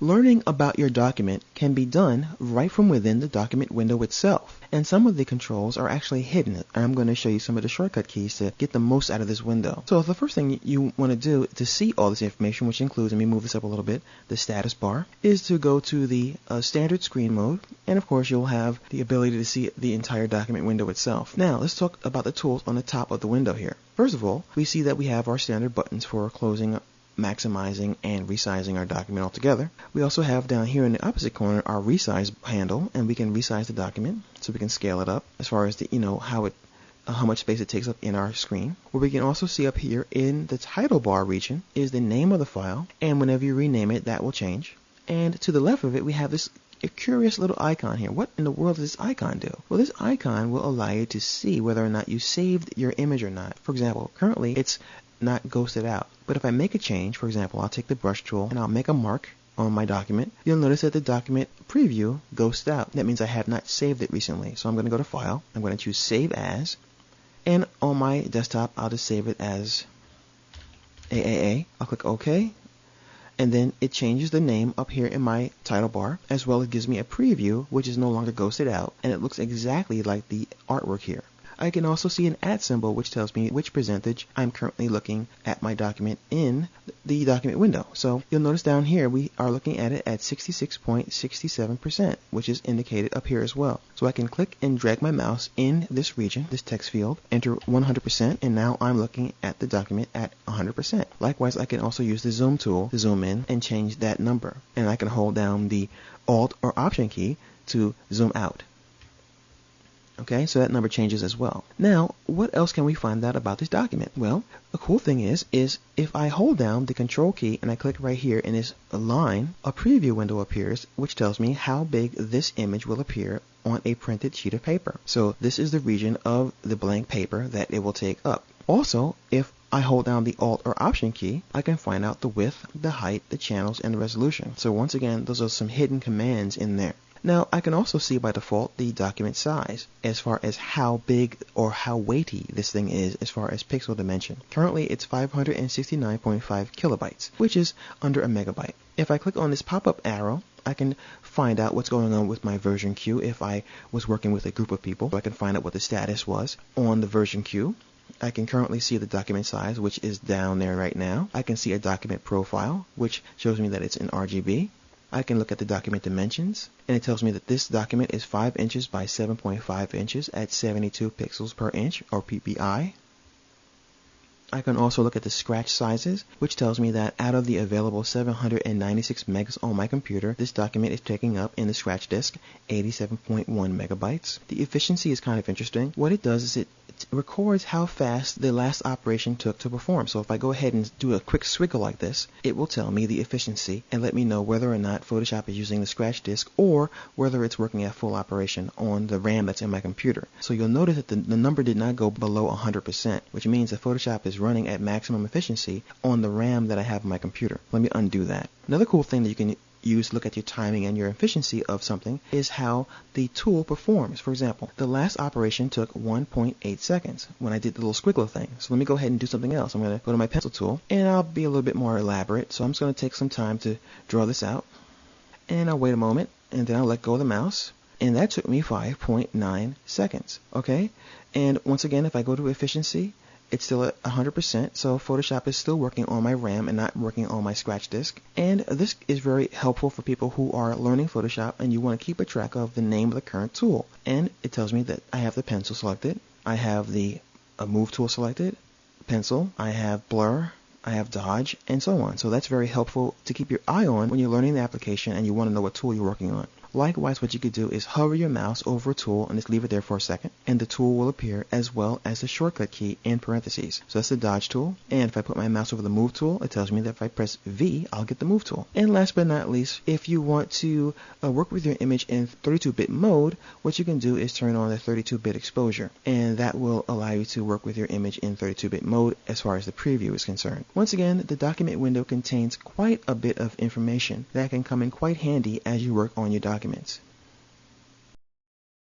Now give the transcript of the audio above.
Learning about your document can be done right from within the document window itself, and some of the controls are actually hidden, and I'm going to show you some of the shortcut keys to get the most out of this window. So the first thing you want to do to see all this information, which includes, let me move this up a little bit, the status bar, is to go to the standard screen mode, and of course you'll have the ability to see the entire document window itself. Now let's talk about the tools on the top of the window here. First of all, we see that we have our standard buttons for closing, maximizing, and resizing our document altogether. We also have down here in the opposite corner our resize handle, and we can resize the document so we can scale it up as far as the, how much space it takes up in our screen. What we can also see up here in the title bar region is the name of the file, and whenever you rename it, that will change. And to the left of it, we have this curious little icon here. What in the world does this icon do? Well, this icon will allow you to see whether or not you saved your image or not. For example, currently it's not ghosted out. But if I make a change, for example, I'll take the brush tool and I'll make a mark on my document, you'll notice that the document preview ghosted out. That means I have not saved it recently. So I'm going to go to File, I'm going to choose Save As, and on my desktop I'll just save it as AAA. I'll click OK, and then it changes the name up here in my title bar, as well as gives me a preview which is no longer ghosted out, and it looks exactly like the artwork here. I can also see an @ symbol which tells me which percentage I'm currently looking at my document in the document window. So you'll notice down here we are looking at it at 66.67%, which is indicated up here as well. So I can click and drag my mouse in this region, this text field, enter 100%, and now I'm looking at the document at 100%. Likewise, I can also use the zoom tool to zoom in and change that number. And I can hold down the Alt or Option key to zoom out. Okay, so that number changes as well. Now, what else can we find out about this document? Well, the cool thing is if I hold down the Control key and I click right here in this line, a preview window appears which tells me how big this image will appear on a printed sheet of paper. So this is the region of the blank paper that it will take up. Also, if I hold down the Alt or Option key, I can find out the width, the height, the channels, and the resolution. So once again, those are some hidden commands in there. Now, I can also see by default the document size as far as how big or how weighty this thing is as far as pixel dimension. Currently, it's 569.5 kilobytes, which is under a megabyte. If I click on this pop-up arrow, I can find out what's going on with my version queue if I was working with a group of people. I can find out what the status was on the version queue. I can currently see the document size, which is down there right now. I can see a document profile, which shows me that it's in RGB. I can look at the document dimensions, and it tells me that this document is 5 inches by 7.5 inches at 72 pixels per inch, or ppi. I can also look at the scratch sizes, which tells me that out of the available 796 megs on my computer, this document is taking up in the scratch disk 87.1 megabytes. The efficiency is kind of interesting. What it does is it records how fast the last operation took to perform. So if I go ahead and do a quick swiggle like this, it will tell me the efficiency and let me know whether or not Photoshop is using the scratch disk or whether it's working at full operation on the RAM that's in my computer. So you'll notice that the number did not go below 100%, which means that Photoshop is running at maximum efficiency on the RAM that I have in my computer. Let me undo that. Another cool thing that you can use to look at your timing and your efficiency of something is how the tool performs. For example, the last operation took 1.8 seconds when I did the little squiggler thing. So let me go ahead and do something else. I'm going to go to my pencil tool, and I'll be a little bit more elaborate. So I'm just going to take some time to draw this out, and I'll wait a moment, and then I'll let go of the mouse, and that took me 5.9 seconds. Okay, and once again, if I go to efficiency, it's still at 100%, so Photoshop is still working on my RAM and not working on my scratch disk. And this is very helpful for people who are learning Photoshop and you want to keep a track of the name of the current tool. And it tells me that I have the pencil selected, I have the move tool selected, pencil, I have blur, I have dodge, and so on. So that's very helpful to keep your eye on when you're learning the application and you want to know what tool you're working on. Likewise, what you could do is hover your mouse over a tool and just leave it there for a second, and the tool will appear as well as the shortcut key in parentheses. So that's the dodge tool, and if I put my mouse over the move tool, it tells me that if I press V, I'll get the move tool. And last but not least, if you want to work with your image in 32-bit mode, what you can do is turn on the 32-bit exposure, and that will allow you to work with your image in 32-bit mode as far as the preview is concerned. Once again, the document window contains quite a bit of information that can come in quite handy as you work on your documents.